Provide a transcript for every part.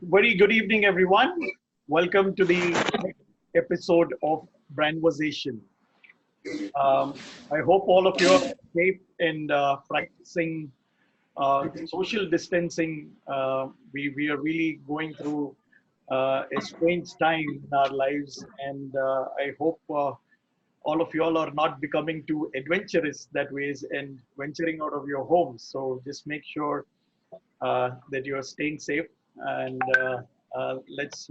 Very good evening, everyone. Welcome to the next episode of Brandversation. I hope all of you are safe and practicing social distancing. We are really going through a strange time in our lives, and I hope all of you all are not becoming too adventurous that ways and venturing out of your homes. So just make sure that you are staying safe, and let's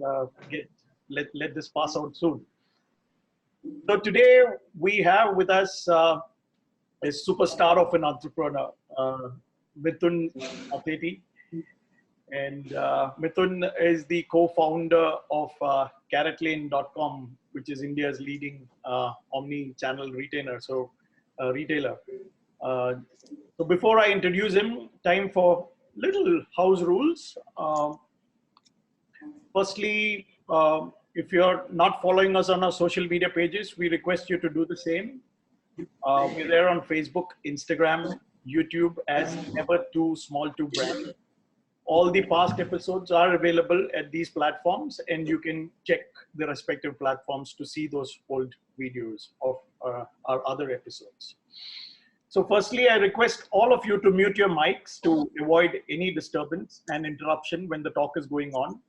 let this pass out soon. So today we have with us a superstar of an entrepreneur, Mithun Sacheti. And Mithun is the co-founder of CaratLane.com, which is India's leading omni-channel retailer. Retailer. So before I introduce him, time for little house rules. Firstly, if you're not following us on our social media pages, we request you to do the same. We're there on Facebook, Instagram, YouTube as Never Too Small to Brand. All the past episodes are available at these platforms, and you can check the respective platforms to see those old videos of our other episodes. So firstly, I request all of you to mute your mics to avoid any disturbance and interruption when the talk is going on.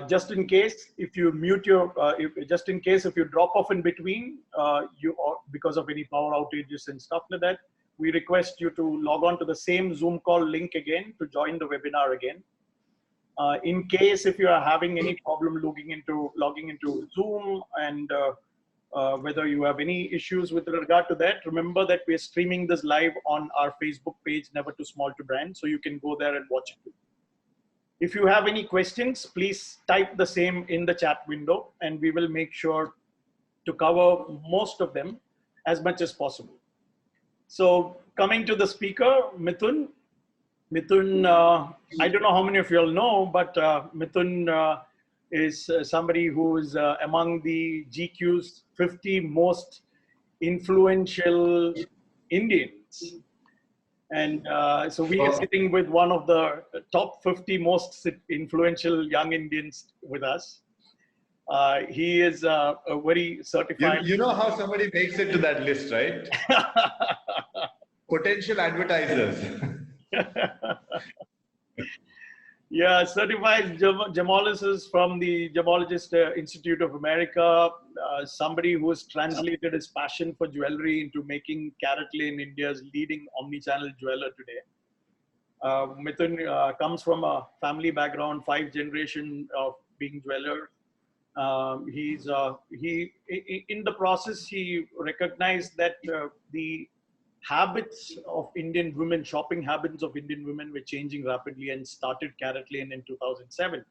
Just in case, if you mute your, if you drop off in between, because of any power outages and stuff like that, we request you to log on to the same Zoom call link again to join the webinar again. In case if you are having any problem logging into Zoom, and whether you have any issues with regard to that, remember that we're streaming this live on our Facebook page, Never Too Small to Brand, so you can go there and watch it. If you have any questions, please type the same in the chat window, and we will make sure to cover most of them as much as possible. So coming to the speaker, Mithun. Mithun, I don't know how many of you all know, but Mithun is somebody who is among the GQ's 50 most influential Indians. And so we are sitting with one of the top 50 most influential young Indians with us. He is a very certified. You know how somebody makes it to that list, right? Potential advertisers. Yeah, certified gemologist from the Gemologist Institute of America, somebody who has translated his passion for jewelry into making CaratLane India's leading omni-channel jeweler today. Mithun comes from a family background, 5 generations of being jeweler. In the process, he recognized that the habits of Indian women, shopping habits of Indian women were changing rapidly, and started CaratLane in 2007.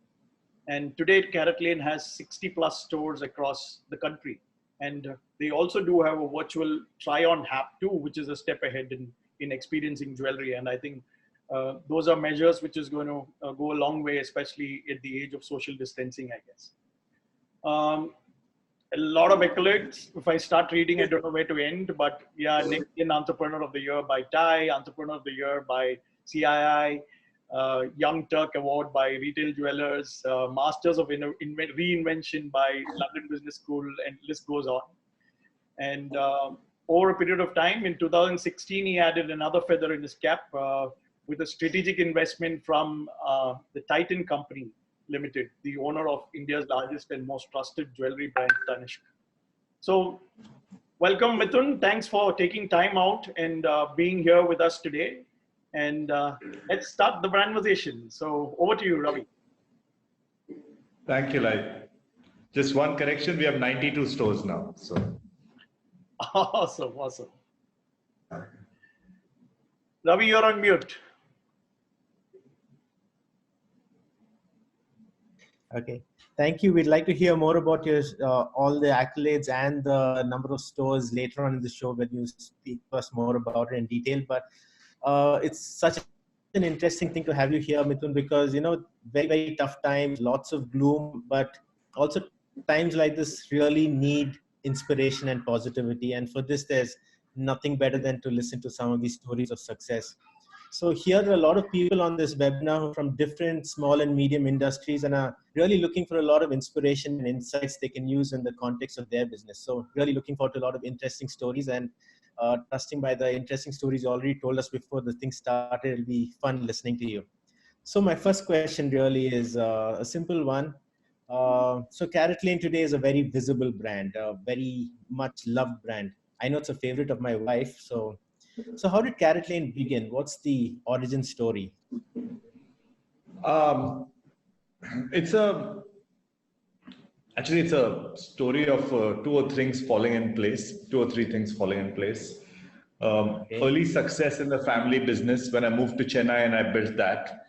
And today CaratLane has 60 plus stores across the country. And they also do have a virtual try-on app too, which is a step ahead in experiencing jewelry. And I think those are measures which is going to go a long way, especially at the age of social distancing, I guess. A lot of accolades. If I start reading, I don't know where to end, but yeah, next in Entrepreneur of the Year by TIE, Entrepreneur of the Year by CII, Young Turk Award by Retail Jewelers, Masters of Reinvention by London Business School, and list goes on. And over a period of time, in 2016, he added another feather in his cap with a strategic investment from the Titan Company Limited, the owner of India's largest and most trusted jewelry brand, Tanishq. So welcome, Mithun. Thanks for taking time out and being here with us today. And let's start the Brandversation. So over to you, Ravi. Thank you, Lai. Just one correction, we have 92 stores now. So awesome, awesome. Ravi, you're on mute. Okay, thank you. We'd like to hear more about your all the accolades and the number of stores later on in the show when you speak to us more about it in detail. But it's such an interesting thing to have you here, Mithun, because, you know, very, very tough times, lots of gloom, but also times like this really need inspiration and positivity. And for this, there's nothing better than to listen to some of these stories of success. So here are a lot of people on this webinar from different small and medium industries and are really looking for a lot of inspiration and insights they can use in the context of their business. So really looking forward to a lot of interesting stories, and trusting by the interesting stories you already told us before the thing started, it'll be fun listening to you. So my first question really is a simple one. So CaratLane today is a very visible brand, a very much loved brand. I know it's a favorite of my wife. So how did CaratLane begin? What's the origin story? Um, it's a Actually, it's a story of two or three things falling in place. Okay. Early success in the family business when I moved to Chennai and I built that.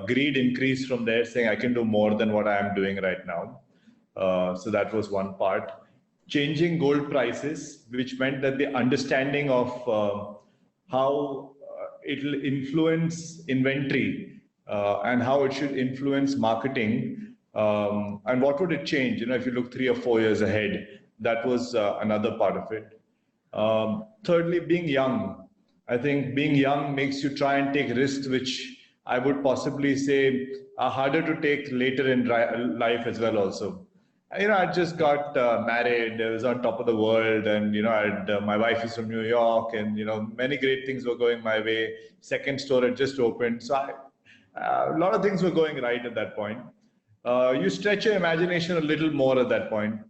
Greed increased from there, saying I can do more than what I am doing right now. So that was one part. Changing gold prices, which meant that the understanding of how it'll influence inventory and how it should influence marketing, and what would it change, if you look 3 or 4 years ahead. That was another part of it. Thirdly, being young. I think being young makes you try and take risks, which I would possibly say are harder to take later in life as well also. I just got married. I was on top of the world, and my wife is from New York, and many great things were going my way. Second store had just opened, so a lot of things were going right at that point. You stretch your imagination a little more at that point,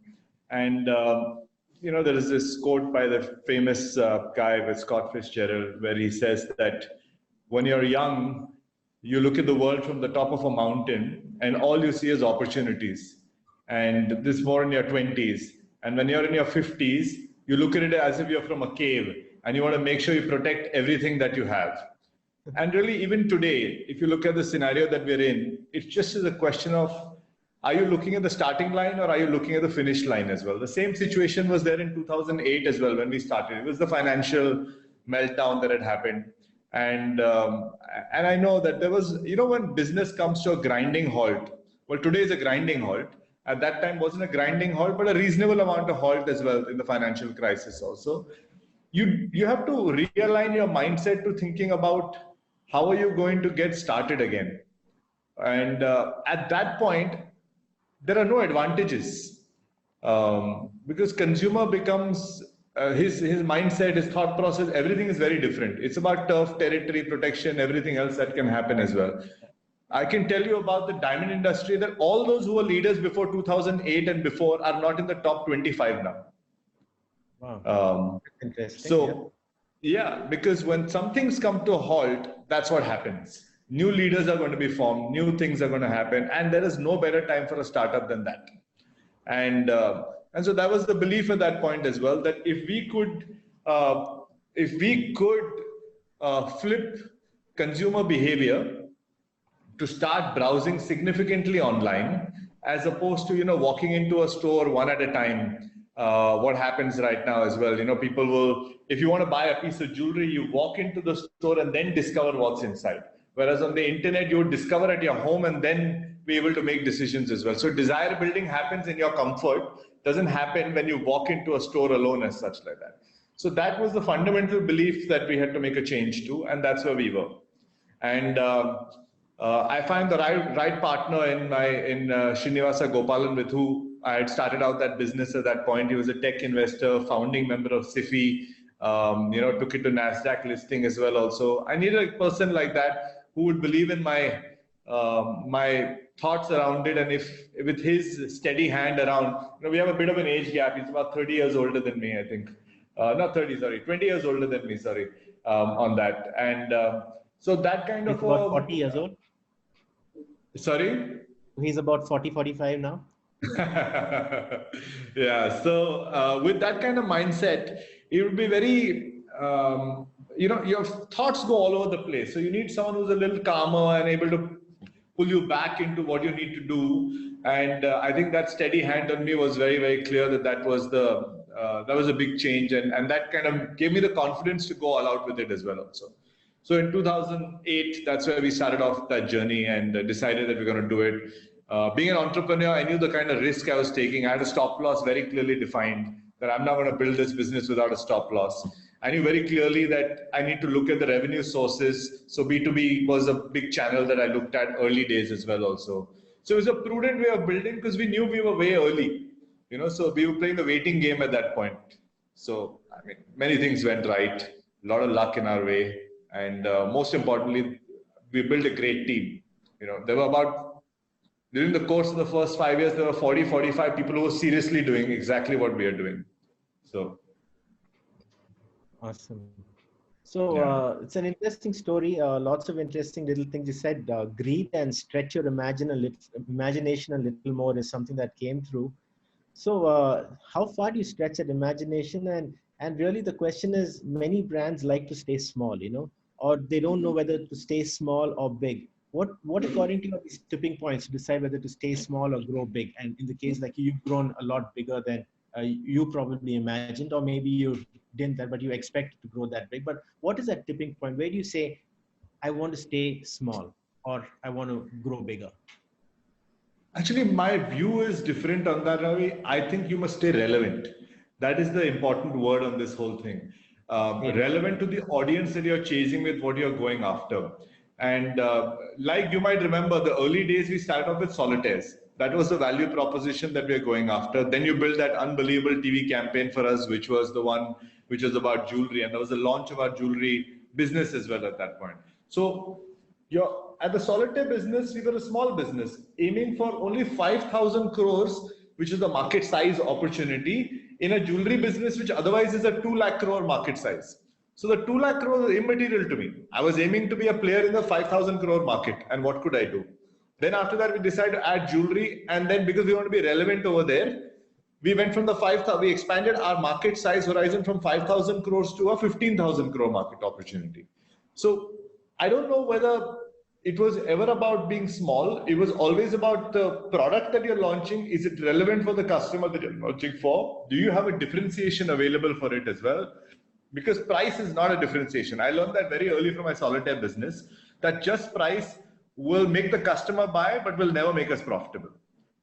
and there is this quote by the famous guy with Scott Fitzgerald, where he says that when you're young, you look at the world from the top of a mountain, and all you see is opportunities. And this more in your 20s. And when you're in your 50s, you look at it as if you're from a cave, and you want to make sure you protect everything that you have. And really, even today, if you look at the scenario that we're in, it just is a question of, are you looking at the starting line or are you looking at the finish line as well? The same situation was there in 2008 as well when we started. It was the financial meltdown that had happened. And I know that there was, when business comes to a grinding halt, well, today is a grinding halt. At that time wasn't a grinding halt, but a reasonable amount of halt as well in the financial crisis also. You have to realign your mindset to thinking about how are you going to get started again. And at that point, there are no advantages, because consumer becomes his mindset, his thought process, everything is very different. It's about turf, territory, protection, everything else that can happen as well. I can tell you about the diamond industry that all those who were leaders before 2008 and before are not in the top 25 now. Wow. Interesting. So, yeah, because when some things come to a halt, that's what happens. New leaders are going to be formed, new things are going to happen, and there is no better time for a startup than that. And so that was the belief at that point as well, that if we could flip consumer behavior to start browsing significantly online, as opposed to walking into a store one at a time. What happens right now as well, people will, if you want to buy a piece of jewelry, you walk into the store and then discover what's inside. Whereas on the internet, you would discover at your home and then be able to make decisions as well. So desire building happens in your comfort, doesn't happen when you walk into a store alone as such like that. So that was the fundamental belief that we had to make a change to, and that's where we were. And I found the right partner in Srinivasa Gopalan, with who I had started out that business at that point. He was a tech investor, founding member of SIFI, took it to NASDAQ listing as well also. I needed a person like that who would believe in my thoughts around it, and if with his steady hand around, we have a bit of an age gap. He's about 30 years older than me, I think. Not 30, sorry, 20 years older than me, sorry, on that. And so that kind of... He's about 40 years old? Sorry? He's about 40, 45 now? Yeah, so with that kind of mindset, it would be very, your thoughts go all over the place. So you need someone who's a little calmer and able to pull you back into what you need to do. And I think that steady hand on me was very, very clear that was a big change. And that kind of gave me the confidence to go all out with it as well also. So in 2008, that's where we started off that journey and decided that we're going to do it. Being an entrepreneur, I knew the kind of risk I was taking. I had a stop loss very clearly defined, that I'm not going to build this business without a stop loss. I knew very clearly that I need to look at the revenue sources. So B2B was a big channel that I looked at early days as well also. So it was a prudent way of building because we knew we were way early, so we were playing the waiting game at that point. So, I mean, many things went right, a lot of luck in our way. And most importantly, we built a great team. There were during the course of the first 5 years, there were 40, 45 people who were seriously doing exactly what we are doing. So. Awesome. So it's an interesting story. Lots of interesting little things. You said greed and stretch your imagination a little more is something that came through. So how far do you stretch that imagination? And really the question is, many brands like to stay small, or they don't know whether to stay small or big. What according to you are these tipping points to decide whether to stay small or grow big? And in the case like you've grown a lot bigger than you probably imagined, or maybe you didn't that, but you expected to grow that big. But what is that tipping point? Where do you say, I want to stay small or I want to grow bigger? Actually, my view is different on that, Ravi. I think you must stay relevant. That is the important word on this whole thing. Relevant to the audience that you're chasing with what you're going after. And like you might remember, the early days we started off with solitaires. That was the value proposition that we are going after. Then you build that unbelievable TV campaign for us, which was the one which was about jewelry. And there was a launch of our jewelry business as well at that point. So at the solitaire business, we were a small business aiming for only 5,000 crores, which is the market size opportunity in a jewelry business, which otherwise is a 2 lakh crore market size. So the 2 lakh crore is immaterial to me. I was aiming to be a player in the 5,000 crore market. And what could I do? Then after that, we decided to add jewelry. And then because we want to be relevant over there, we went from we expanded our market size horizon from 5,000 crores to a 15,000 crore market opportunity. So I don't know whether it was ever about being small. It was always about the product that you're launching. Is it relevant for the customer that you're launching for? Do you have a differentiation available for it as well? Because price is not a differentiation. I learned that very early from my solitaire business, that just price will make the customer buy, but will never make us profitable.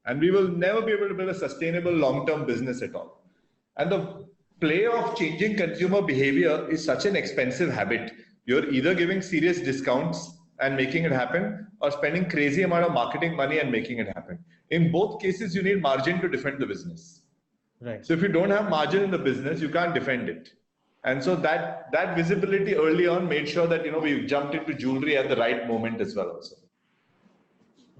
And we will never be able to build a sustainable long-term business at all. And the play of changing consumer behavior is such an expensive habit. You're either giving serious discounts and making it happen, or spending crazy amount of marketing money and making it happen. In both cases, you need margin to defend the business. Right. So if you don't have margin in the business, you can't defend it. And so that visibility early on made sure that we jumped into jewelry at the right moment as well also.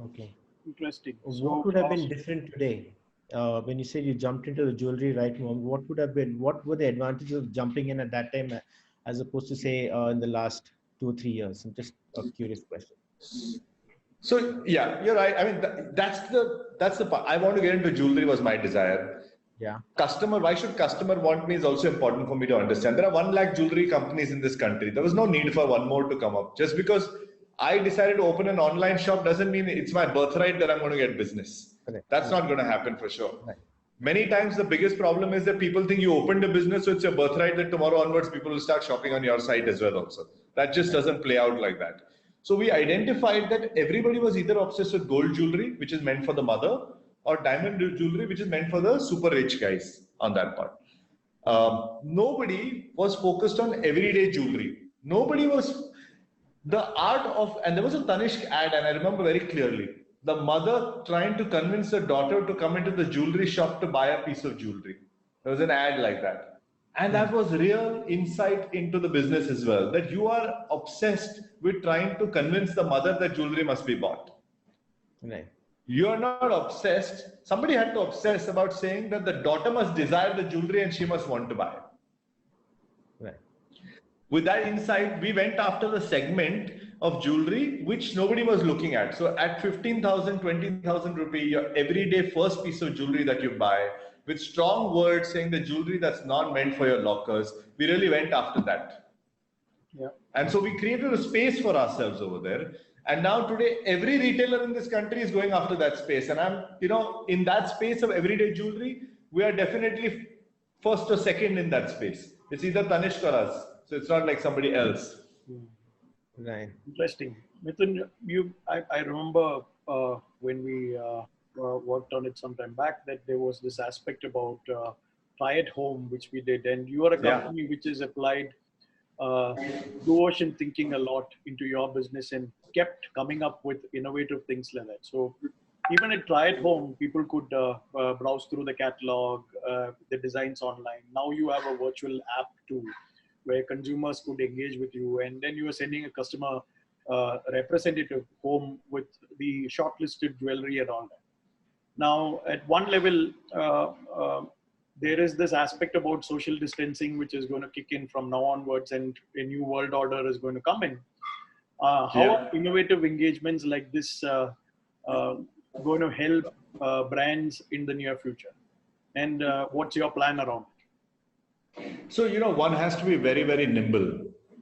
Okay. Interesting. What would have been different today? When you said you jumped into the jewelry right moment, what were the advantages of jumping in at that time as opposed to say in the last 2 or 3 years? I'm just a curious question. So yeah, you're right. I mean, that's the part. I want to get into jewelry was my desire. Yeah. Why should customer want me is also important for me to understand. There are 1 lakh jewelry companies in this country. There was no need for one more to come up. Just because I decided to open an online shop doesn't mean it's my birthright that I'm going to get business. Correct. That's not going to happen for sure. Right. Many times the biggest problem is that people think you opened a business, so it's your birthright that tomorrow onwards people will start shopping on your site as well also. That just doesn't play out like that. So we identified that everybody was either obsessed with gold jewelry, which is meant for the mother, or diamond jewelry, which is meant for the super rich guys on that part. Nobody was focused on everyday jewelry. Nobody was the art of, and there was a Tanishq ad, and I remember very clearly, the mother trying to convince her daughter to come into the jewelry shop to buy a piece of jewelry. There was an ad like that. And that was real insight into the business as well, that you are obsessed with trying to convince the mother that jewelry must be bought. Right. You are not obsessed. Somebody had to obsess about saying that the daughter must desire the jewelry and she must want to buy it. Right. With that insight, we went after the segment of jewelry which nobody was looking at. So at 15,000, 20,000 rupee, your everyday first piece of jewelry that you buy, with strong words saying the jewelry that's not meant for your lockers, we really went after that. Yeah. And so we created a space for ourselves over there. And now today, every retailer in this country is going after that space. And I'm, in that space of everyday jewelry, we are definitely first or second in that space. It's either Tanishq or us. So it's not like somebody else. Right. Interesting. Mithun, I remember when we worked on it some time back that there was this aspect about try at home, which we did, and you are a company which has applied blue ocean thinking a lot into your business and kept coming up with innovative things like that. So even at try at home, people could browse through the catalog, the designs online. Now you have a virtual app too, where consumers could engage with you, and then you are sending a customer representative home with the shortlisted jewelry and all that. Now, at one level, there is this aspect about social distancing, which is going to kick in from now onwards, and a new world order is going to come in. How are innovative engagements like this going to help brands in the near future? And what's your plan around it? So, one has to be very, very nimble.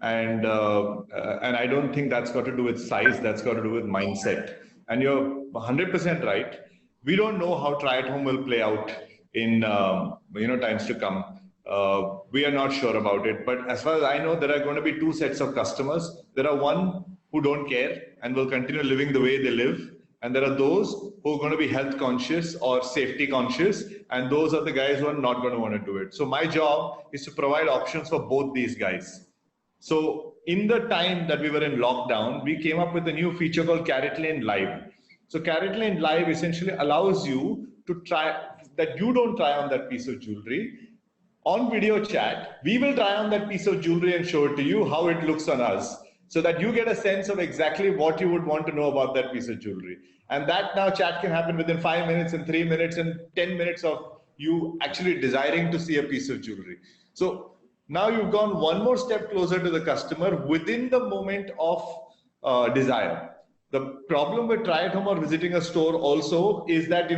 And I don't think that's got to do with size, that's got to do with mindset. And you're 100% right. We don't know how try at home will play out in times to come. We are not sure about it. But as far as I know, there are going to be two sets of customers. There are one who don't care and will continue living the way they live. And there are those who are going to be health conscious or safety conscious. And those are the guys who are not going to want to do it. So my job is to provide options for both these guys. So in the time that we were in lockdown, we came up with a new feature called CaratLane Live. So CaratLane Live essentially allows you to try, that you don't try on that piece of jewelry. On video chat, we will try on that piece of jewelry and show it to you how it looks on us, so that you get a sense of exactly what you would want to know about that piece of jewelry. And that now chat can happen within 5 minutes and 3 minutes and 10 minutes of you actually desiring to see a piece of jewelry. So now you've gone one more step closer to the customer within the moment of desire. The problem with try at home or visiting a store also is that,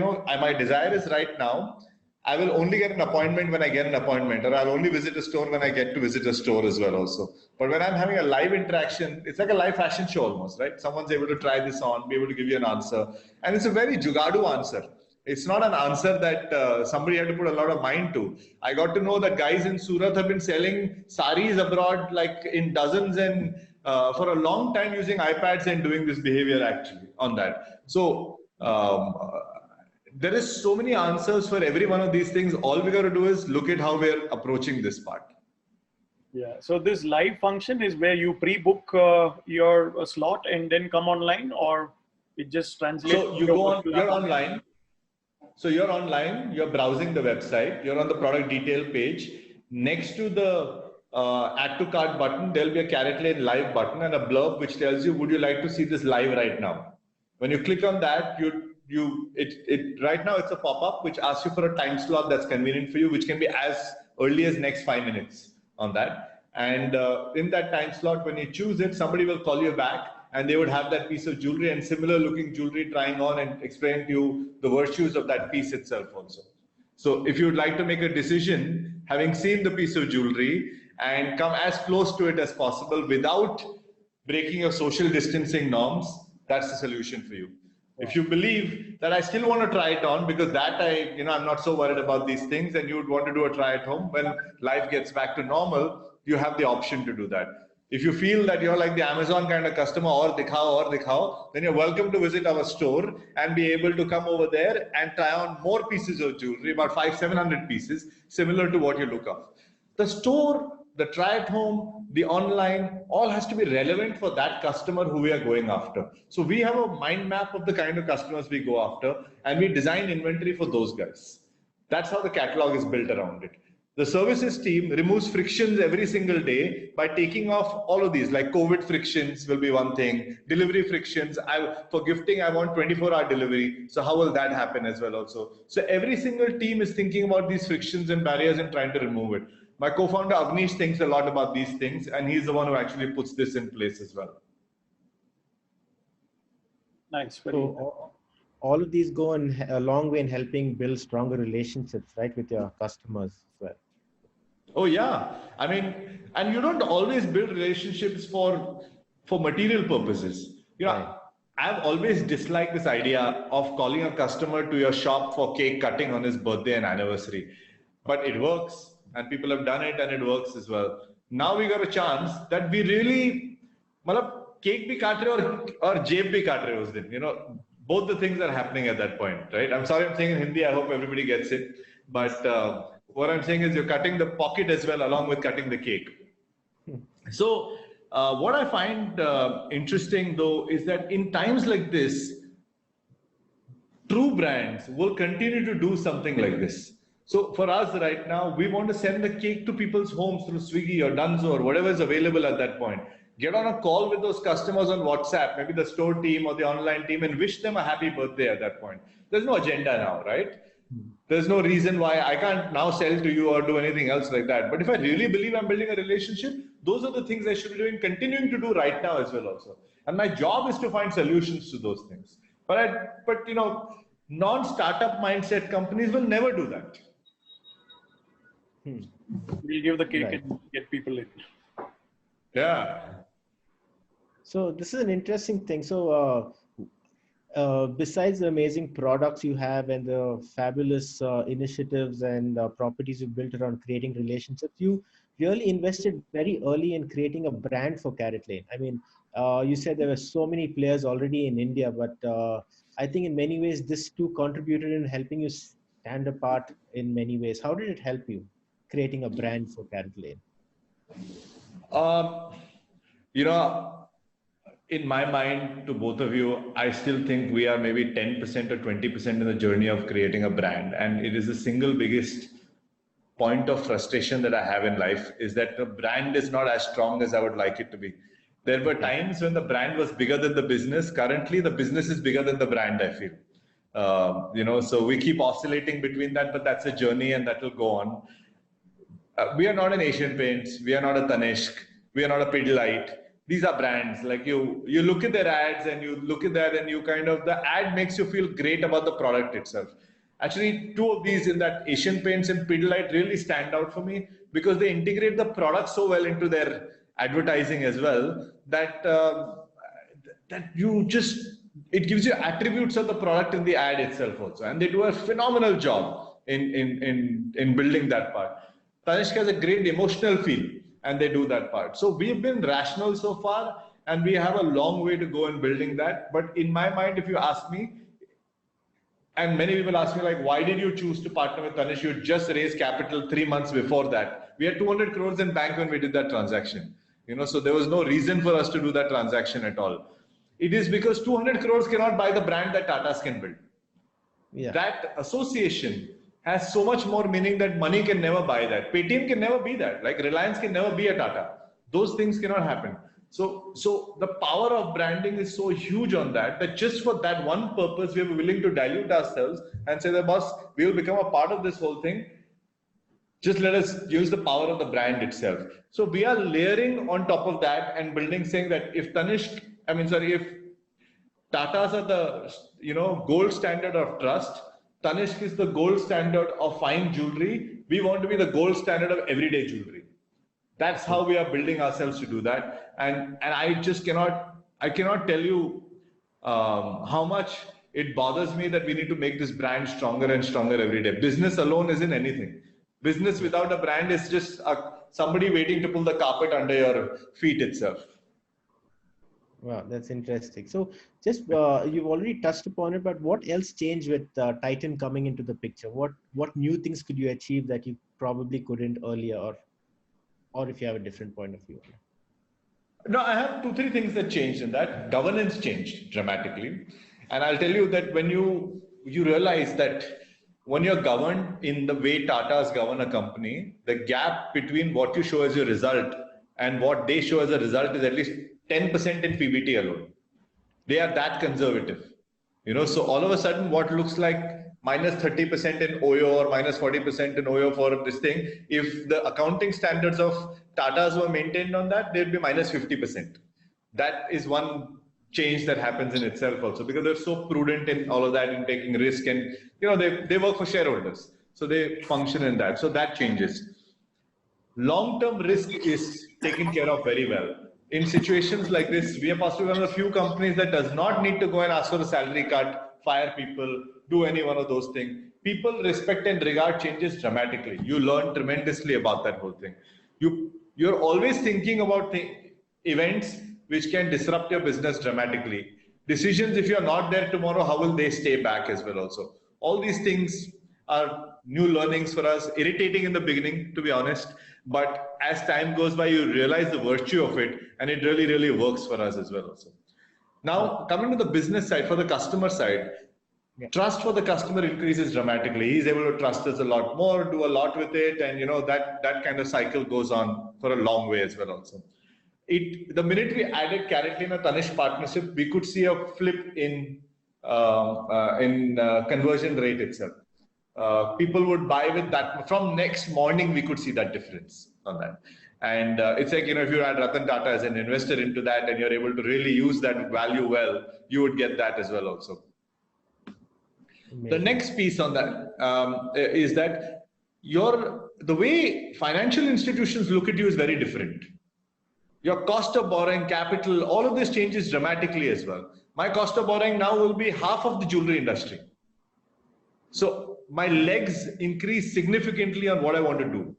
my desire is right now, I will only get an appointment when I get an appointment, or I'll only visit a store when I get to visit a store as well also. But when I'm having a live interaction, it's like a live fashion show almost, right? Someone's able to try this on, be able to give you an answer. And it's a very jugadu answer. It's not an answer that somebody had to put a lot of mind to. I got to know that guys in Surat have been selling saris abroad like in dozens and for a long time using iPads and doing this behavior actually on that. So there is so many answers for every one of these things. All we got to do is look at how we're approaching this part. Yeah. So this live function is where you pre-book your slot and then come online, or it just translates? So you go on, you're online. So you're online, you're browsing the website, you're on the product detail page. Next to the add to cart button, there'll be a CaratLane live button and a blurb which tells you, would you like to see this live right now? When you click on that, right now it's a pop-up which asks you for a time slot that's convenient for you, which can be as early as next 5 minutes on that. And in that time slot, when you choose it, somebody will call you back and they would have that piece of jewelry and similar looking jewelry trying on and explain to you the virtues of that piece itself also. So if you would like to make a decision, having seen the piece of jewelry and come as close to it as possible without breaking your social distancing norms, that's the solution for you. If you believe that I still want to try it on because that I'm not so worried about these things, and you would want to do a try at home when life gets back to normal, you have the option to do that. If you feel that you're like the Amazon kind of customer, or dikhao, then you're welcome to visit our store and be able to come over there and try on more pieces of jewelry, about 500-700 pieces, similar to what you look up. The store, the try at home, the online, all has to be relevant for that customer who we are going after. So we have a mind map of the kind of customers we go after, and we design inventory for those guys. That's how the catalog is built around it. The services team removes frictions every single day by taking off all of these, like COVID frictions will be one thing, delivery frictions. For gifting, I want 24-hour delivery. So how will that happen as well also? So every single team is thinking about these frictions and barriers and trying to remove it. My co-founder Avnish thinks a lot about these things, and he's the one who actually puts this in place as well. Nice. So all of these go a long way in helping build stronger relationships, right, with your customers as well. Oh yeah, I mean, and you don't always build relationships for material purposes. Right. I've always disliked this idea of calling a customer to your shop for cake cutting on his birthday and anniversary, but it works, and people have done it, and it works as well. Now we got a chance that we really, cake bhi kaat rahe or jeb bhi kaat rahe us din. Both the things are happening at that point, right? I'm sorry I'm saying in Hindi. I hope everybody gets it, but what I'm saying is you're cutting the pocket as well, along with cutting the cake. So what I find interesting though is that in times like this, true brands will continue to do something like this. So for us right now, we want to send the cake to people's homes through Swiggy or Dunzo or whatever is available at that point. Get on a call with those customers on WhatsApp, maybe the store team or the online team, and wish them a happy birthday at that point. There's no agenda now, right? There's no reason why I can't now sell to you or do anything else like that. But if I really believe I'm building a relationship, those are the things I should be doing, continuing to do right now as well also. And my job is to find solutions to those things. But you know, non-startup mindset companies will never do that. We'll give the cake and get people in. Yeah. So this is an interesting thing. So besides the amazing products you have and the fabulous initiatives and properties you built around creating relationships, you really invested very early in creating a brand for CaratLane. I mean, you said there were so many players already in India, but I think in many ways this too contributed in helping you stand apart in many ways. How did it help you creating a brand for CaratLane? You know, in my mind, to both of you, I still think we are maybe 10% or 20% in the journey of creating a brand. And it is the single biggest point of frustration that I have in life is that the brand is not as strong as I would like it to be. There were times when the brand was bigger than the business. Currently, the business is bigger than the brand, I feel. You know, so we keep oscillating between that, but that's a journey and that will go on. We are not an Asian Paints. We are not a Tanishq. We are not a Pidilite. These are brands. Like you look at their ads and you look at that and you kind of, the ad makes you feel great about the product itself. Actually, two of these in that Asian Paints and Pidilite really stand out for me because they integrate the product so well into their advertising as well that that you just, it gives you attributes of the product in the ad itself also, and they do a phenomenal job in building that part. Tanishq has a great emotional feel, and they do that part. So we've been rational so far, and we have a long way to go in building that. But in my mind, if you ask me, and many people ask me like, why did you choose to partner with Tanishq? You just raised capital 3 months before that. We had 200 crores in bank when we did that transaction. You know, so there was no reason for us to do that transaction at all. It is because 200 crores cannot buy the brand that Tata's can build. Yeah. That association has so much more meaning that money can never buy that. Paytm can never be that. Like Reliance can never be a Tata. Those things cannot happen. So the power of branding is so huge on that just for that one purpose, we were willing to dilute ourselves and say that, boss, we will become a part of this whole thing. Just let us use the power of the brand itself. So we are layering on top of that and building, saying that if if Tatas are the, you know, gold standard of trust, Tanishq is the gold standard of fine jewelry. We want to be the gold standard of everyday jewelry. That's how we are building ourselves to do that. And I just cannot tell you how much it bothers me that we need to make this brand stronger and stronger every day. Business alone isn't anything. Business without a brand is just somebody waiting to pull the carpet under your feet itself. Wow, that's interesting. So just you've already touched upon it, but what else changed with Titan coming into the picture? What new things could you achieve that you probably couldn't earlier, or if you have a different point of view? No, I have 2-3 things that changed in that. Governance changed dramatically. And I'll tell you that when you realize that when you're governed in the way Tata's govern a company, the gap between what you show as your result and what they show as a result is at least 10% in PBT alone. They are that conservative. You know, so all of a sudden what looks like minus 30% in OYO or minus 40% in OYO for this thing, if the accounting standards of Tata's were maintained on that, they'd be minus 50%. That is one change that happens in itself also, because they're so prudent in all of that, in taking risk, and you know, they work for shareholders, so they function in that. So that changes. Long-term risk is taken care of very well. In situations like this, we are possibly one of the few companies that does not need to go and ask for a salary cut, fire people, do any one of those things. People respect and regard changes dramatically. You learn tremendously about that whole thing. You're always thinking about events which can disrupt your business dramatically. Decisions, if you're not there tomorrow, how will they stay back as well also? All these things are new learnings for us, irritating in the beginning, to be honest. But as time goes by, you realize the virtue of it, and it really, really works for us as well also. Now, coming to the business side, for the customer side, trust for the customer increases dramatically. He's able to trust us a lot more, do a lot with it, and that kind of cycle goes on for a long way as well also. The minute we added CaratLane and Tanishq partnership, we could see a flip in conversion rate itself. People would buy with that. From next morning, we could see that difference on that. And it's like, if you add Ratan Tata as an investor into that and you're able to really use that value well, you would get that as well also. Amazing. The next piece on that is that the way financial institutions look at you is very different. Your cost of borrowing, capital, all of this changes dramatically as well. My cost of borrowing now will be half of the jewelry industry. So my legs increase significantly on what I want to do.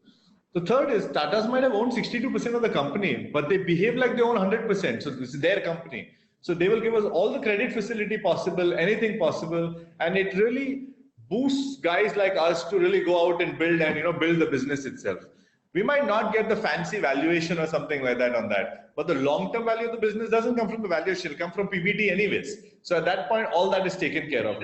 The third is Tatas might have owned 62% of the company, but they behave like they own 100%. So this is their company. So they will give us all the credit facility possible, anything possible. And it really boosts guys like us to really go out and build the business itself. We might not get the fancy valuation or something like that on that, but the long-term value of the business doesn't come from the valuation, it'll come from PBT anyways. So at that point, all that is taken care of.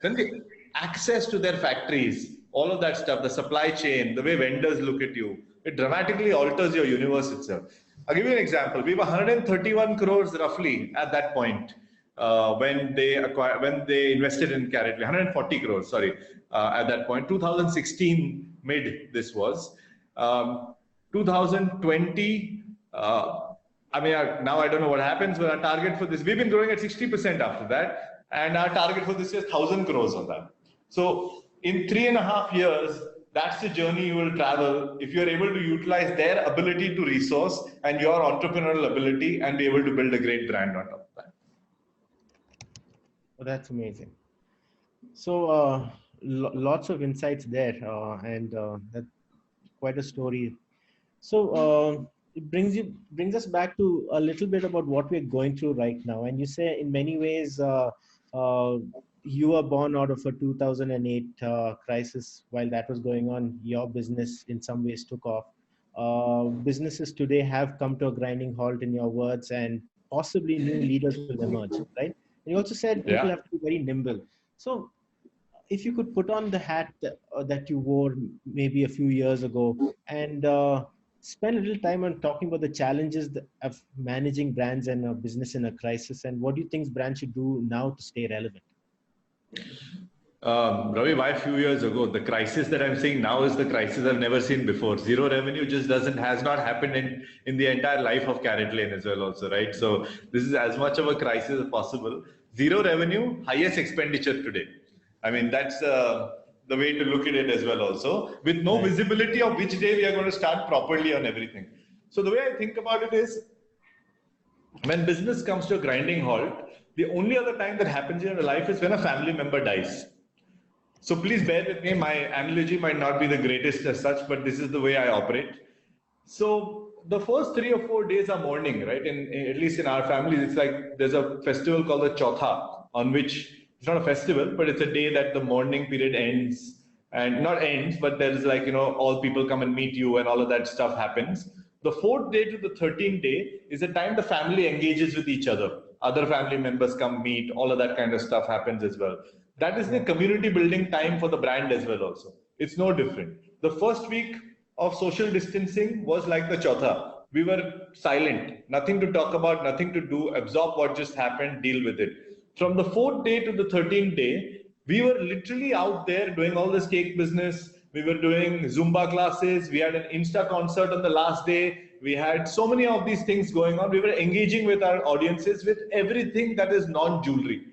Then the access to their factories, all of that stuff, the supply chain, the way vendors look at you, it dramatically alters your universe itself. I'll give you an example. We were 131 crores roughly at that point when they invested in CaratLane. 140 crores, sorry, at that point. 2016 mid this was. 2020, now I don't know what happens, but our target for this, we've been growing at 60% after that, and our target for this is 1,000 crores on that. So in 3.5 years, that's the journey you will travel if you're able to utilize their ability to resource and your entrepreneurial ability and be able to build a great brand on top of that. Well, that's amazing. So lots of insights there, and that's quite a story. So it brings us back to a little bit about what we're going through right now. And you say in many ways, you were born out of a 2008 crisis. While that was going on, your business in some ways took off. Businesses today have come to a grinding halt, in your words, and possibly new leaders will emerge, right? And you also said people have to be very nimble. So if you could put on the hat that you wore maybe a few years ago and spend a little time on talking about the challenges of managing brands and a business in a crisis, and what do you think brands should do now to stay relevant? Ravi, why a few years ago? The crisis that I'm seeing now is the crisis I've never seen before. Zero revenue just has not happened in the entire life of CaratLane as well also, right? So this is as much of a crisis as possible. Zero revenue, highest expenditure today. I mean, that's the way to look at it as well also, with no visibility of which day we are going to start properly on everything. So the way I think about it is, when business comes to a grinding halt, the only other time that happens in your life is when a family member dies. So please bear with me, my analogy might not be the greatest as such, but this is the way I operate. So the first 3 or 4 days are mourning, right? At least in our families, it's like there's a festival called the Chautha, on which it's not a festival, but it's a day that the mourning period ends, and not ends, but there's like, all people come and meet you and all of that stuff happens. The 4th day to the 13th day is the time the family engages with each other. Other family members come meet, all of that kind of stuff happens as well. That is the community building time for the brand as well also. It's no different. The first week of social distancing was like the Chautha. We were silent, nothing to talk about, nothing to do, absorb what just happened, deal with it. From the 4th day to the 13th day, we were literally out there doing all this cake business. We were doing Zumba classes. We had an Insta concert on the last day. We had so many of these things going on. We were engaging with our audiences with everything that is non-jewelry.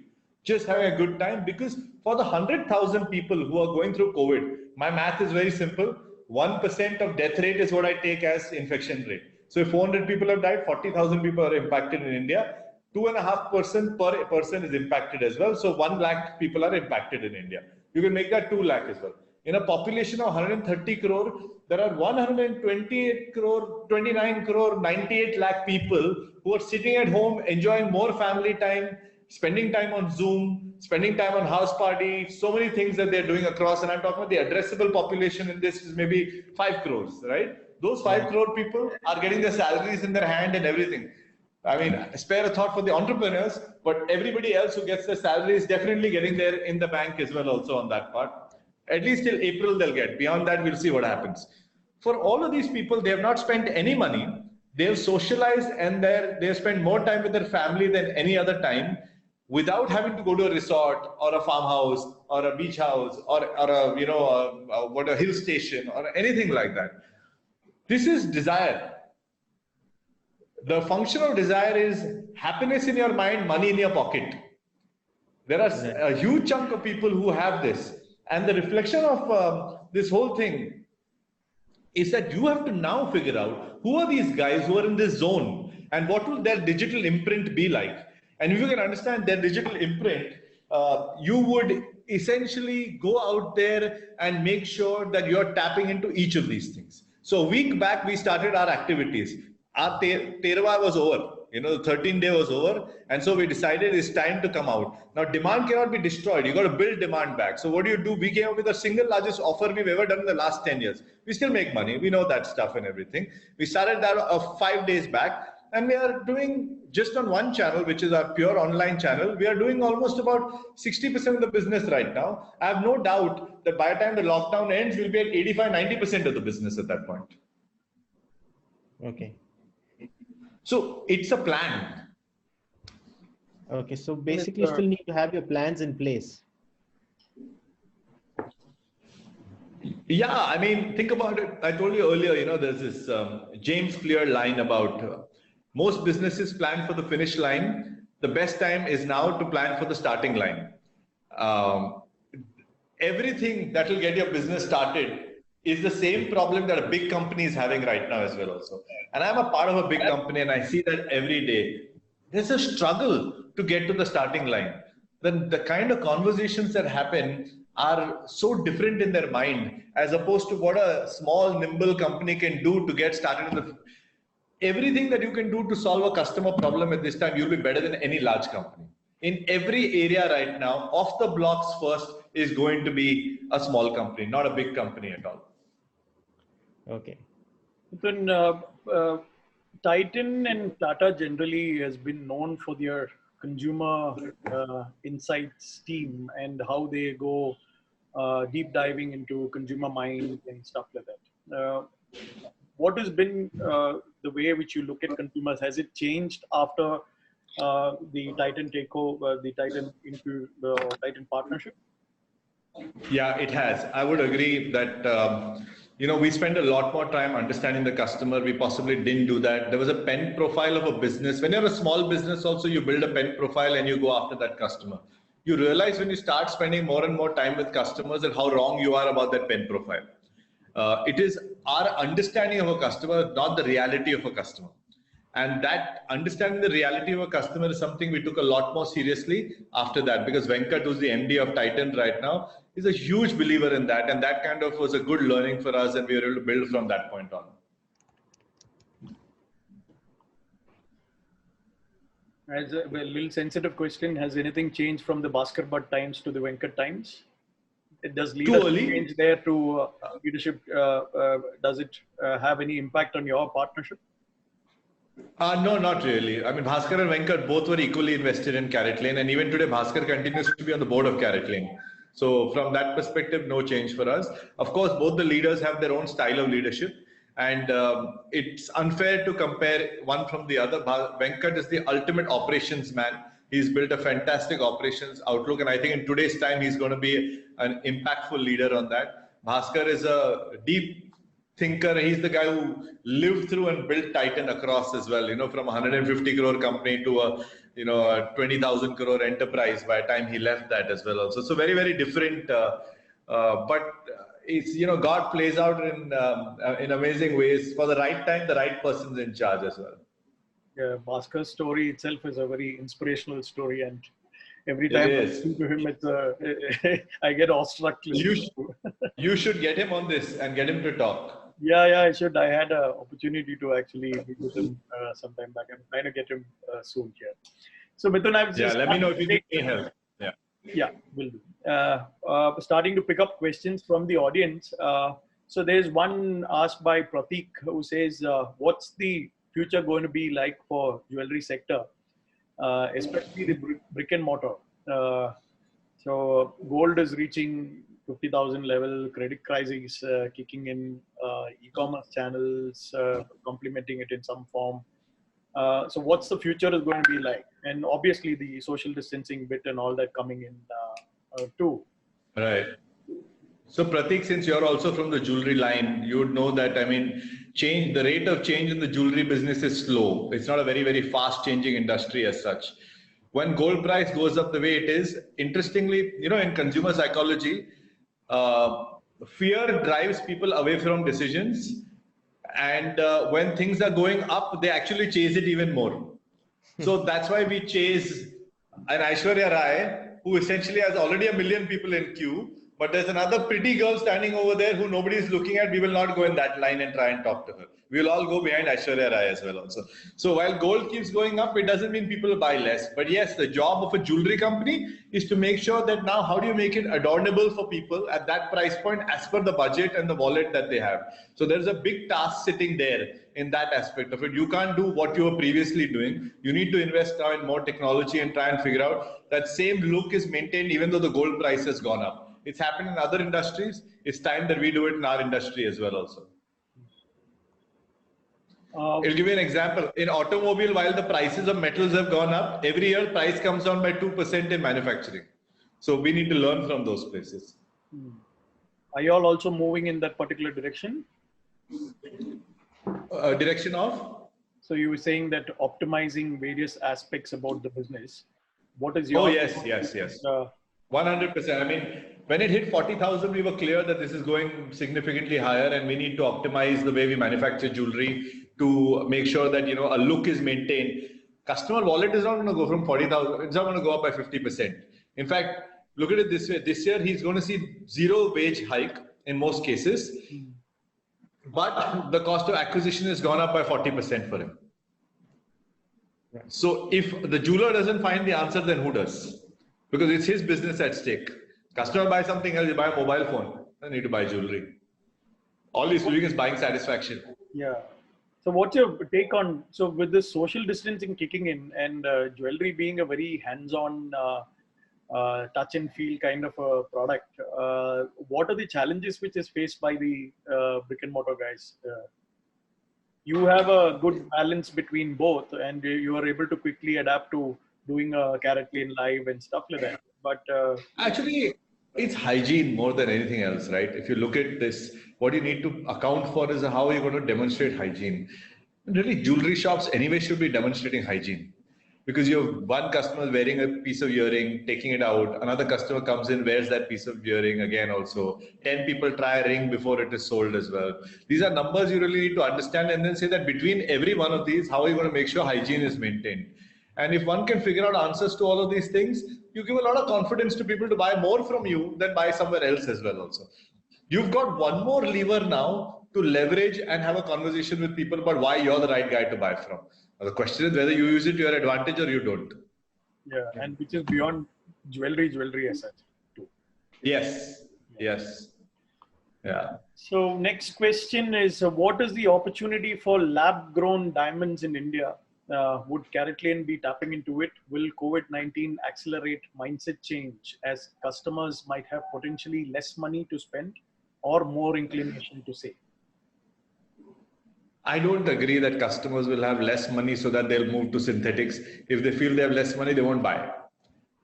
Just having a good time, because for the 100,000 people who are going through COVID, my math is very simple. 1% of death rate is what I take as infection rate. So if 400 people have died, 40,000 people are impacted in India. 2.5% per person is impacted as well. So 1 lakh people are impacted in India. You can make that 2 lakh as well. In a population of 130 crore, there are 128 crore, 29 crore, 98 lakh people who are sitting at home, enjoying more family time, spending time on Zoom, spending time on house party, so many things that they're doing across. And I'm talking about the addressable population in this is maybe 5 crores, right? Those 5 crore people are getting their salaries in their hand and everything. I mean, spare a thought for the entrepreneurs, but everybody else who gets their salary is definitely getting there in the bank as well also on that part. At least till April they'll get. Beyond that, we'll see what happens. For all of these people, they have not spent any money. They have socialized and they have spent more time with their family than any other time without having to go to a resort or a farmhouse or a beach house or a hill station or anything like that. This is desire. The function of desire is happiness in your mind, money in your pocket. There are a huge chunk of people who have this. And the reflection of this whole thing is that you have to now figure out who are these guys who are in this zone and what will their digital imprint be like. And if you can understand their digital imprint, you would essentially go out there and make sure that you're tapping into each of these things. So a week back, we started our activities. Our Terwa was over, the 13th day was over. And so we decided it's time to come out. Now, demand cannot be destroyed. You got to build demand back. So what do? We came up with the single largest offer we've ever done in the last 10 years. We still make money. We know that stuff and everything. We started that 5 days back. And we are doing just on one channel, which is our pure online channel. We are doing almost about 60% of the business right now. I have no doubt that by the time the lockdown ends, we'll be at 85-90% of the business at that point. Okay. So it's a plan. Okay. So basically, you still need to have your plans in place. Yeah. I mean, think about it. I told you earlier, there's this James Clear line about most businesses plan for the finish line. The best time is now to plan for the starting line. Everything that will get your business started is the same problem that a big company is having right now as well also. And I'm a part of a big company and I see that every day. There's a struggle to get to the starting line. The kind of conversations that happen are so different in their mind as opposed to what a small, nimble company can do to get started. Everything that you can do to solve a customer problem at this time, you'll be better than any large company. In every area right now, off the blocks first is going to be a small company, not a big company at all. Okay. Then Titan and Tata generally has been known for their consumer insights team and how they go deep diving into consumer mind and stuff like that. What has been the way which you look at consumers? Has it changed after the Titan takeover, the Titan into the Titan partnership? Yeah, it has. I would agree that, we spend a lot more time understanding the customer. We possibly didn't do that. There was a pen profile of a business. When you're a small business also, you build a pen profile and you go after that customer. You realize when you start spending more and more time with customers and how wrong you are about that pen profile. It is our understanding of a customer, not the reality of a customer. And that understanding the reality of a customer is something we took a lot more seriously after that, because Venkat, who's the MD of Titan right now, is a huge believer in that. And that kind of was a good learning for us and we were able to build from that point on. As a little sensitive question, has anything changed from the Bhaskar Bhatt times to the Venkat times? Does leadership change there to leadership? Does it have any impact on your partnership? No, not really. I mean, Bhaskar and Venkat both were equally invested in CaratLane, and even today, Bhaskar continues to be on the board of CaratLane. So from that perspective, no change for us. Of course, both the leaders have their own style of leadership, and it's unfair to compare one from the other. Venkat is the ultimate operations man. He's built a fantastic operations outlook, and I think in today's time, he's going to be an impactful leader on that. Bhaskar is a deep thinker. He's the guy who lived through and built Titan across as well, from a 150 crore company to a 20,000 crore enterprise by the time he left that as well also. So very, very different, but it's, God plays out in amazing ways. For the right time, the right person's in charge as well. Yeah, Bhaskar's story itself is a very inspirational story, and every time I listen to him, it's I get awestruck. You should get him on this and get him to talk. Yeah, I should. I had an opportunity to actually meet with him sometime back. I'm trying to get him soon here. So Mithun, I've just let me know if you need any help. Yeah. Yeah, will do. Starting to pick up questions from the audience. So there's one asked by Pratik who says, "What's the future going to be like for jewelry sector, especially the brick and mortar?" Uh, so gold is reaching 50,000 level, credit crisis kicking in, e-commerce channels complementing it in some form. So what's the future is going to be like? And obviously the social distancing bit and all that coming in too. Right. So Pratik, since you're also from the jewelry line, you would know that, I mean, the rate of change in the jewelry business is slow. It's not a very, very fast changing industry as such. When gold price goes up the way it is, interestingly, in consumer psychology, uh, fear drives people away from decisions. And when things are going up, they actually chase it even more. So that's why we chase an Aishwarya Rai, who essentially has already 1 million people in queue, but there's another pretty girl standing over there who nobody is looking at. We will not go in that line and try and talk to her. We will all go behind Aishwarya Rai as well also. So while gold keeps going up, it doesn't mean people buy less. But yes, the job of a jewelry company is to make sure that now how do you make it adornable for people at that price point as per the budget and the wallet that they have. So there's a big task sitting there in that aspect of it. You can't do what you were previously doing. You need to invest now in more technology and try and figure out that same look is maintained even though the gold price has gone up. It's happened in other industries. It's time that we do it in our industry as well also. I'll give you an example. In automobile, while the prices of metals have gone up, every year price comes down by 2% in manufacturing. So we need to learn from those places. Are you all also moving in that particular direction? Direction of? So you were saying that optimizing various aspects about the business. What is your? Oh, yes. 100%. I mean, when it hit 40,000, we were clear that this is going significantly higher and we need to optimize the way we manufacture jewelry to make sure that, a look is maintained. Customer wallet is not going to go from 40,000. It's not going to go up by 50%. In fact, look at it this way. This year, he's going to see zero wage hike in most cases. But the cost of acquisition has gone up by 40% for him. So if the jeweler doesn't find the answer, then who does? Because it's his business at stake. Customer buys something else, you buy a mobile phone, I need to buy jewelry. All he's doing is buying satisfaction. Yeah. So what's your take on, so with this social distancing kicking in and jewelry being a very hands-on touch and feel kind of a product, what are the challenges which is faced by the brick and mortar guys? You have a good balance between both and you are able to quickly adapt to doing a CaratLane live and stuff like that. But actually, it's hygiene more than anything else, right? If you look at this, what you need to account for is how you're going to demonstrate hygiene. And really, jewelry shops anyway should be demonstrating hygiene. Because you have one customer wearing a piece of earring, taking it out. Another customer comes in, wears that piece of earring again also. 10 people try a ring before it is sold as well. These are numbers you really need to understand and then say that between every one of these, how are you going to make sure hygiene is maintained? And if one can figure out answers to all of these things, you give a lot of confidence to people to buy more from you than buy somewhere else as well also. You've got one more lever now to leverage and have a conversation with people about why you're the right guy to buy from. Now, the question is whether you use it to your advantage or you don't. Yeah, and which is beyond jewelry as such too. Yes. Yeah. So next question is, what is the opportunity for lab-grown diamonds in India? Would CaratLane be tapping into it? Will COVID-19 accelerate mindset change as customers might have potentially less money to spend or more inclination to save? I don't agree that customers will have less money so that they'll move to synthetics. If they feel they have less money, they won't buy.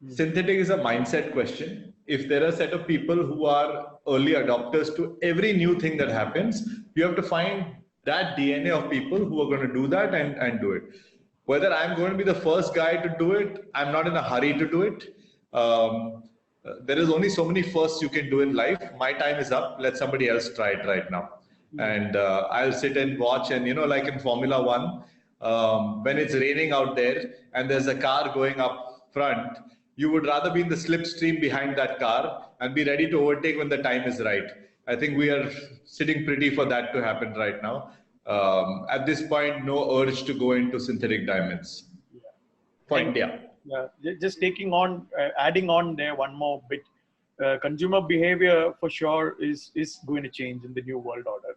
Synthetic is a mindset question. If there are a set of people who are early adopters to every new thing that happens, you have to find that DNA of people who are going to do that and do it. Whether I'm going to be the first guy to do it, I'm not in a hurry to do it. There is only so many firsts you can do in life. My time is up. Let somebody else try it right now. And I'll sit and watch. And, like in Formula One, when it's raining out there and there's a car going up front, you would rather be in the slipstream behind that car and be ready to overtake when the time is right. I think we are sitting pretty for that to happen right now. At this point, no urge to go into synthetic diamonds for India. Yeah, just taking on, adding on there one more bit. Consumer behavior for sure is going to change in the new world order.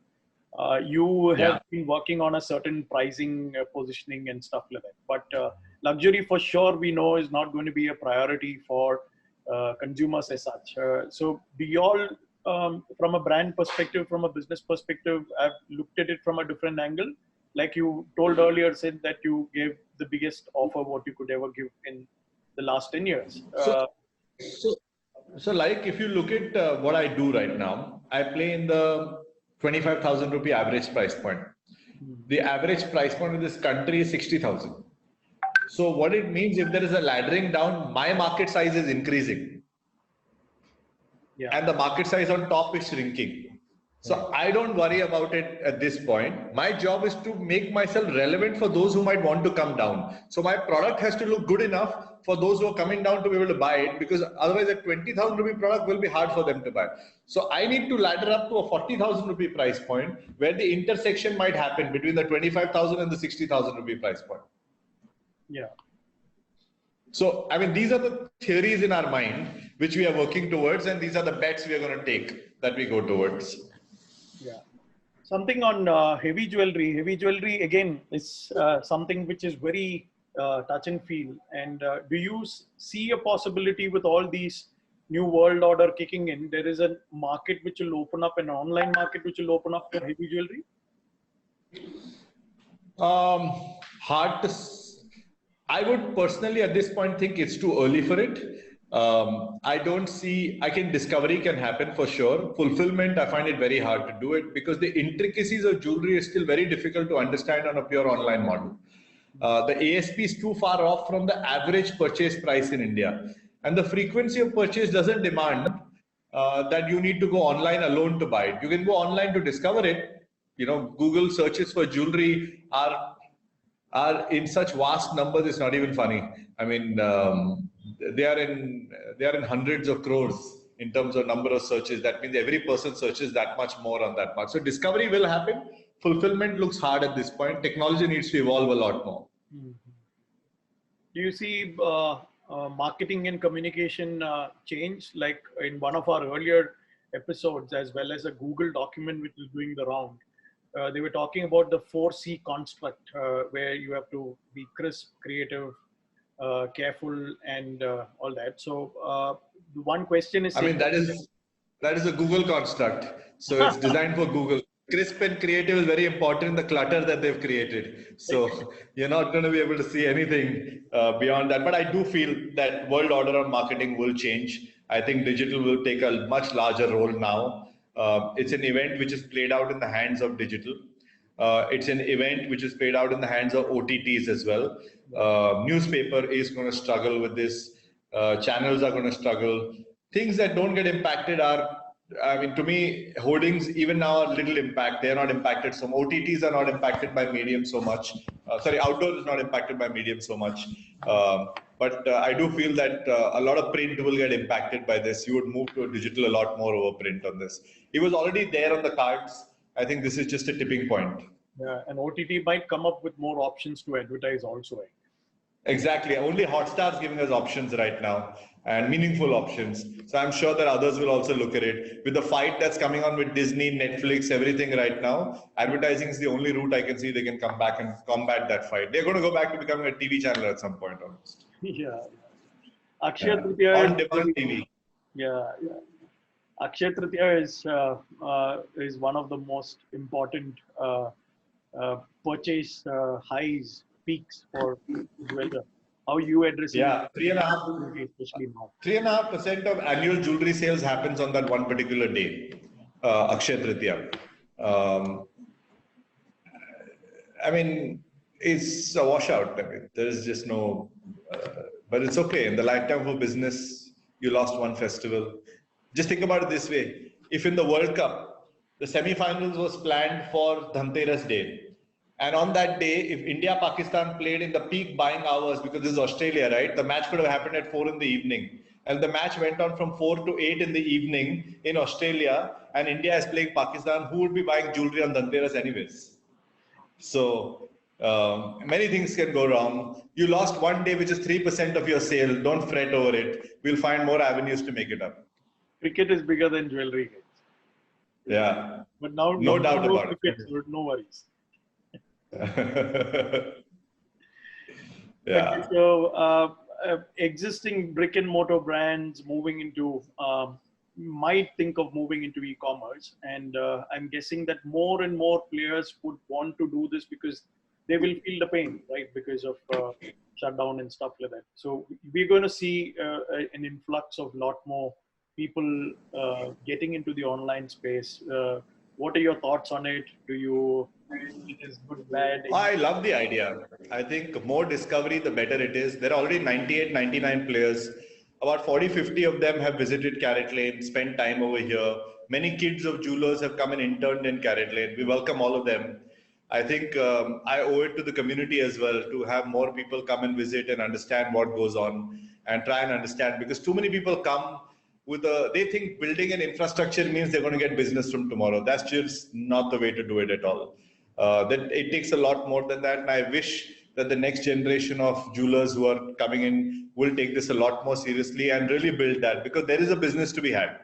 You have been working on a certain pricing, positioning, and stuff like that. But luxury, for sure, we know is not going to be a priority for consumers as such. So, do you all, from a brand perspective, from a business perspective, have looked at it from a different angle? Like you told earlier, said that you gave the biggest offer what you could ever give in the last 10 years. So like if you look at what I do right now, I play in the 25,000 rupee average price point. The average price point in this country is 60,000. So what it means, if there is a laddering down, my market size is increasing. And the market size on top is shrinking. So I don't worry about it at this point. My job is to make myself relevant for those who might want to come down. So my product has to look good enough for those who are coming down to be able to buy it, because otherwise a 20,000 rupee product will be hard for them to buy. So I need to ladder up to a 40,000 rupee price point where the intersection might happen between the 25,000 and the 60,000 rupee price point. Yeah. So, I mean, these are the theories in our mind which we are working towards, and these are the bets we are going to take that we go towards. Yeah. Something on heavy jewelry. Heavy jewelry, again, is something which is very touch and feel. And do you see a possibility with all these new world order kicking in, there is a market which will open up, an online market which will open up for heavy jewelry? Hard to. I would personally at this point think it's too early for it. I don't see, discovery can happen for sure. Fulfillment, I find it very hard to do it because the intricacies of jewelry is still very difficult to understand on a pure online model. The ASP is too far off from the average purchase price in India. And the frequency of purchase doesn't demand that you need to go online alone to buy it. You can go online to discover it. You know, Google searches for jewelry are in such vast numbers, it's not even funny. I mean, they are in hundreds of crores in terms of number of searches. That means every person searches that much more on that part. So discovery will happen. Fulfillment looks hard at this point. Technology needs to evolve a lot more. Do you see marketing and communication change? Like in one of our earlier episodes, as well as a Google document which is doing the round, they were talking about the 4C construct, where you have to be crisp, creative, careful, and all that. So the one question is, I mean, that is a Google construct. So it's designed for Google. Crisp and creative is very important in the clutter that they've created. So you're not going to be able to see anything beyond that. But I do feel that world order on marketing will change. I think digital will take a much larger role now. It's an event which is played out in the hands of digital. It's an event which is played out in the hands of OTTs as well. Newspaper is going to struggle with this. Channels are going to struggle. Things that don't get impacted are, I mean, to me, holdings even now are little impact. They are not impacted. Some OTTs are not impacted by medium so much. Outdoor is not impacted by medium so much. But I do feel that a lot of print will get impacted by this. You would move to a digital a lot more over print on this. It was already there on the cards. I think this is just a tipping point. Yeah, and OTT might come up with more options to advertise also. Right? Exactly. Only Hotstar is giving us options right now and meaningful options. So I'm sure that others will also look at it. With the fight that's coming on with Disney, Netflix, everything right now, advertising is the only route I can see they can come back and combat that fight. They're going to go back to becoming a TV channel at some point almost. Yeah. Akshaya Tritiya on-demand TV. Yeah. Akshaya Tritiya is one of the most important purchase highs, peaks for jewelry. How you address it? Yeah, 3.5% of annual jewelry sales happens on that one particular day, Akshaya Tritiya. I mean, it's a washout. I mean, there is just no, but it's okay. In the lifetime of business, you lost one festival. Just think about it this way. If in the World Cup, the semi-finals was planned for Dhanteras Day, and on that day, if India-Pakistan played in the peak buying hours, because this is Australia, right? The match could have happened at 4 in the evening. And the match went on from 4 to 8 in the evening in Australia, and India is playing Pakistan. Who would be buying jewelry on Dhanteras anyways? So Many things can go wrong. You lost one day, which is 3% of your sale. Don't fret over it. We'll find more avenues to make it up. Cricket is bigger than jewelry. Yeah. But now, No doubt about cricket, so no worries. it. Okay, Yeah. so existing brick and mortar brands moving into might think of moving into e-commerce, and I'm guessing that more and more players would want to do this because they will feel the pain, right? Because of shutdown and stuff like that. So we're going to see an influx of lot more people getting into the online space. What are your thoughts on it? Do you think it is good, bad? I love the idea. I think more discovery, the better it is. There are already 98, 99 players. About 40, 50 of them have visited CaratLane, spent time over here. Many kids of jewelers have come and interned in CaratLane. We welcome all of them. I think I owe it to the community as well to have more people come and visit and understand what goes on and try and understand, because too many people come with they think building an infrastructure means they're going to get business from tomorrow. That's just not the way to do it at all. That it takes a lot more than that, and I wish that the next generation of jewelers who are coming in will take this a lot more seriously and really build that, because there is a business to be had.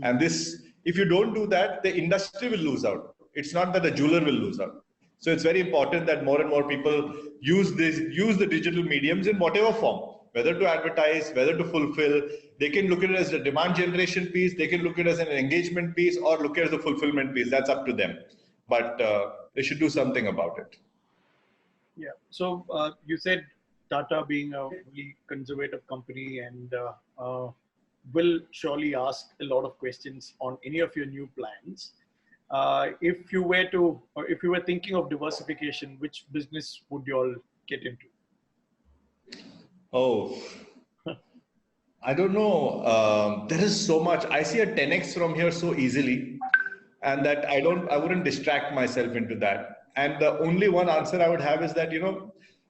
And this, if you don't do that, the industry will lose out. It's not that the jeweler will lose out. So it's very important that more and more people use the digital mediums in whatever form, whether to advertise, whether to fulfill. They can look at it as a demand generation piece, they can look at it as an engagement piece, or look at it as a fulfillment piece. That's up to them. But they should do something about it. Yeah. So you said Tata being a really conservative company and will surely ask a lot of questions on any of your new plans. If you were thinking of diversification, which business would you all get into? Oh, I don't know. There is so much. I see a 10x from here so easily, and that I wouldn't distract myself into that. And the only one answer I would have is that,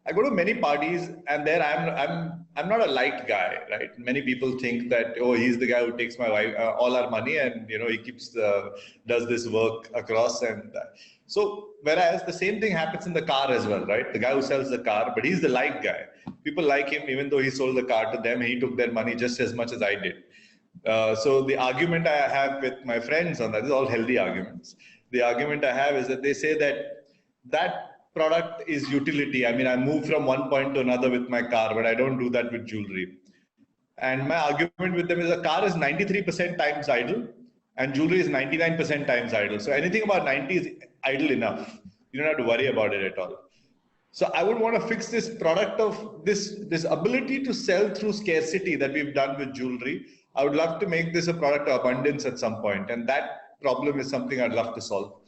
I go to many parties, and there I'm not a light guy, right? Many people think that, oh, he's the guy who takes my wife all our money, and he does this work across, and so whereas the same thing happens in the car as well, right? The guy who sells the car, but he's the light guy. People like him even though he sold the car to them. He took their money just as much as I did. So the argument I have with my friends on that is all healthy arguments. The argument I have is that they say that product is utility. I mean, I move from one point to another with my car, but I don't do that with jewelry. And my argument with them is a car is 93% times idle and jewelry is 99% times idle. So anything about 90 is idle enough. You don't have to worry about it at all. So I would want to fix this product of this ability to sell through scarcity that we've done with jewelry. I would love to make this a product of abundance at some point, and that problem is something I'd love to solve.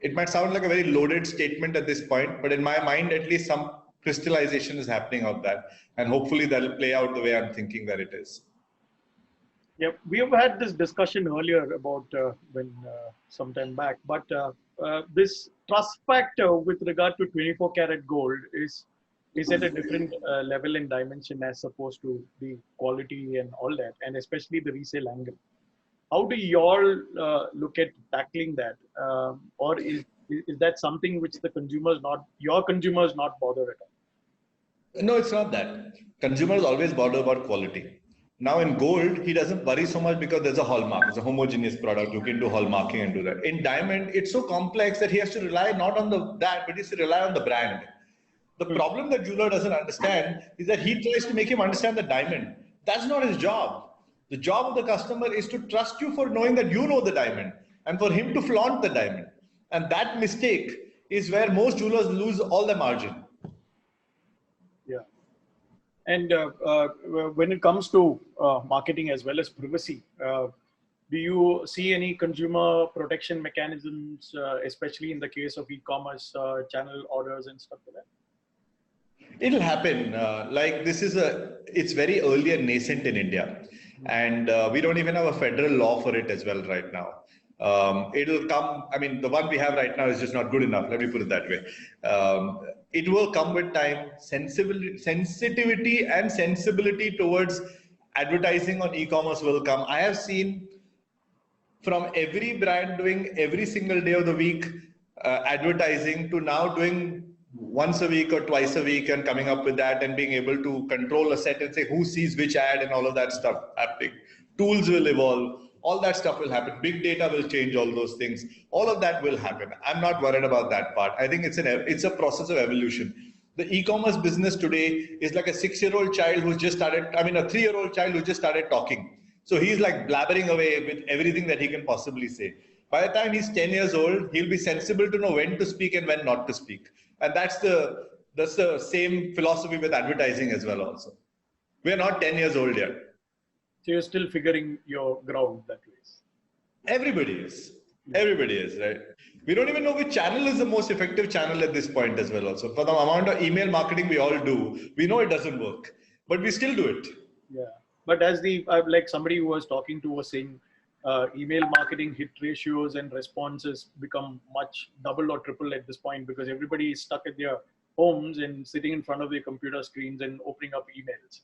It might sound like a very loaded statement at this point, but in my mind, at least some crystallization is happening of that, and hopefully that'll play out the way I'm thinking that it is. Yeah, we have had this discussion earlier about some time back, but this trust factor with regard to 24 karat gold is at a different level and dimension as opposed to the quality and all that, and especially the resale angle. How do you all look at tackling that, or is that something which your consumers not bother at all? No, it's not that. Consumers always bother about quality. Now in gold, he doesn't worry so much because there's a hallmark. It's a homogeneous product. You can do hallmarking and do that. In diamond, it's so complex that he has to rely not on that, but he has to rely on the brand. The problem that jeweler doesn't understand is that he tries to make him understand the diamond. That's not his job. The job of the customer is to trust you for knowing that you know the diamond and for him to flaunt the diamond. And that mistake is where most jewelers lose all their margin. Yeah. And when it comes to marketing as well as privacy, do you see any consumer protection mechanisms, especially in the case of e-commerce channel orders and stuff like that? It'll happen. It's very early and nascent in India. And we don't even have a federal law for it as well right now. It'll come. I mean, the one we have right now is just not good enough. Let me put it that way. It will come with time. Sensitivity and sensibility towards advertising on e-commerce will come. I have seen from every brand doing every single day of the week advertising to now doing once a week or twice a week and coming up with that and being able to control a set and say who sees which ad and all of that stuff happening. Tools will evolve. All that stuff will happen. Big data will change all those things. All of that will happen. I'm not worried about that part. I think it's a process of evolution. The e-commerce business today is like a 6-year-old child who's just started, I mean, a 3-year-old child who just started talking. So he's like blabbering away with everything that he can possibly say. By the time he's 10 years old, he'll be sensible to know when to speak and when not to speak. And that's the same philosophy with advertising as well also. We're not 10 years old yet. So you're still figuring your ground that way. Everybody is. Everybody is, right? We don't even know which channel is the most effective channel at this point as well also. For the amount of email marketing we all do, we know it doesn't work, but we still do it. Yeah. But as like somebody who was talking to was saying, email marketing hit ratios and responses become much double or triple at this point because everybody is stuck at their homes and sitting in front of their computer screens and opening up emails.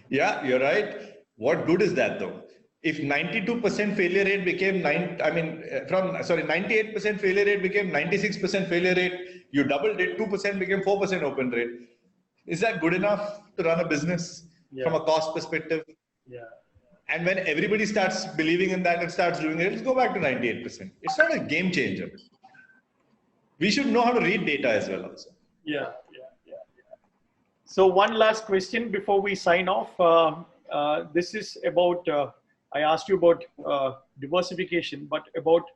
Yeah, you're right. What good is that though? If 92% failure rate became 98% failure rate became 96% failure rate, you doubled it, 2% became 4% open rate. Is that good enough to run a business from a cost perspective? Yeah. And when everybody starts believing in that and starts doing it, let's go back to 98%. It's not a game changer. We should know how to read data as well also. Yeah. So one last question before we sign off. This is about, I asked you about diversification, but about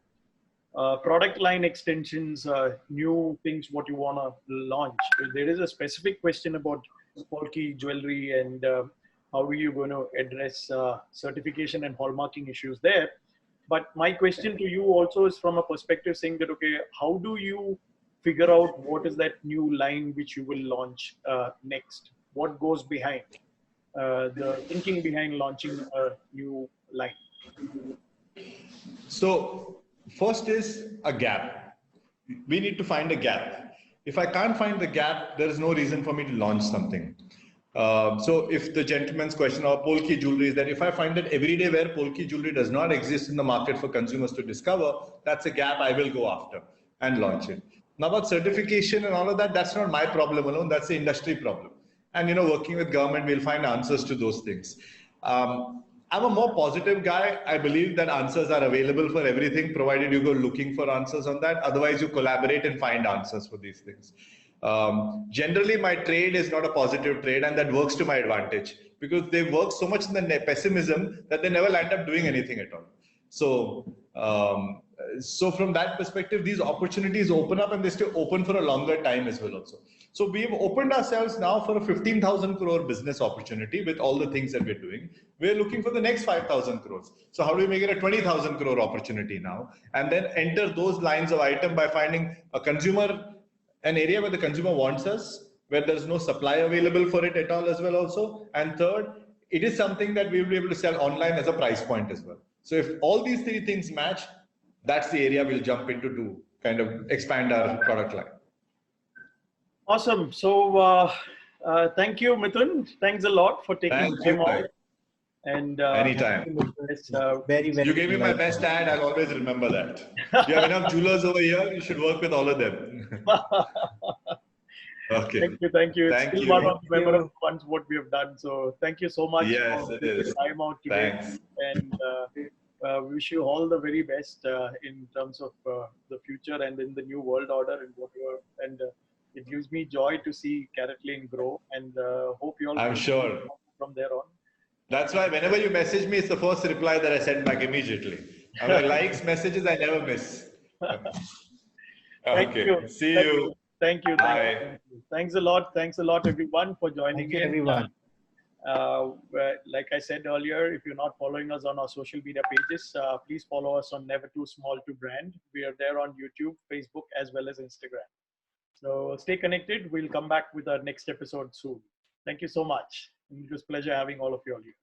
product line extensions, new things, what you want to launch. There is a specific question about bulky jewelry and how are you going to address certification and hallmarking issues there. But my question to you also is from a perspective saying that, okay, how do you figure out what is that new line which you will launch next? What goes behind the thinking behind launching a new line? So first is a gap. We need to find a gap. If I can't find the gap, there is no reason for me to launch something. So if the gentleman's question of bulky jewelry is that if I find that everyday wear bulky jewelry does not exist in the market for consumers to discover, that's a gap I will go after and launch it. Now about certification and all of that, that's not my problem alone, that's the industry problem. And working with government, we'll find answers to those things. I'm a more positive guy. I believe that answers are available for everything, provided you go looking for answers on that. Otherwise, you collaborate and find answers for these things. Generally, my trade is not a positive trade, and that works to my advantage because they work so much in the pessimism that they never land up doing anything at all. So from that perspective, these opportunities open up and they stay open for a longer time as well also. So we've opened ourselves now for a 15,000 crore business opportunity with all the things that we're doing. We're looking for the next 5,000 crores. So how do we make it a 20,000 crore opportunity now? And then enter those lines of item by finding an area where the consumer wants us, where there's no supply available for it at all as well also. And third, it is something that we will be able to sell online as a price point as well. So if all these three things match, that's the area we'll jump into to kind of expand our product line. Awesome. So thank you, Mithun. Thanks a lot for taking time out. And anytime. Very, very. You gave me my best ad. I'll always remember that. You have enough jewelers over here. You should work with all of them. Okay. Thank you. It's Thank still you. one of the memorable ones what we have done. So thank you so much for taking time out today. Thanks. And wish you all the very best in terms of the future and in the new world order and whatever. And it gives me joy to see CaratLane grow, and hope you all. I'm sure. From there on. That's why whenever you message me, it's the first reply that I send back immediately. I mean, likes, messages, I never miss. Thank you. See you. Thank you. Bye. Thanks a lot. Thanks a lot, everyone, for joining in. Everyone. Like I said earlier, if you're not following us on our social media pages, please follow us on Never Too Small to Brand. We are there on YouTube, Facebook, as well as Instagram. So stay connected. We'll come back with our next episode soon. Thank you so much. It was a pleasure having all of you all here.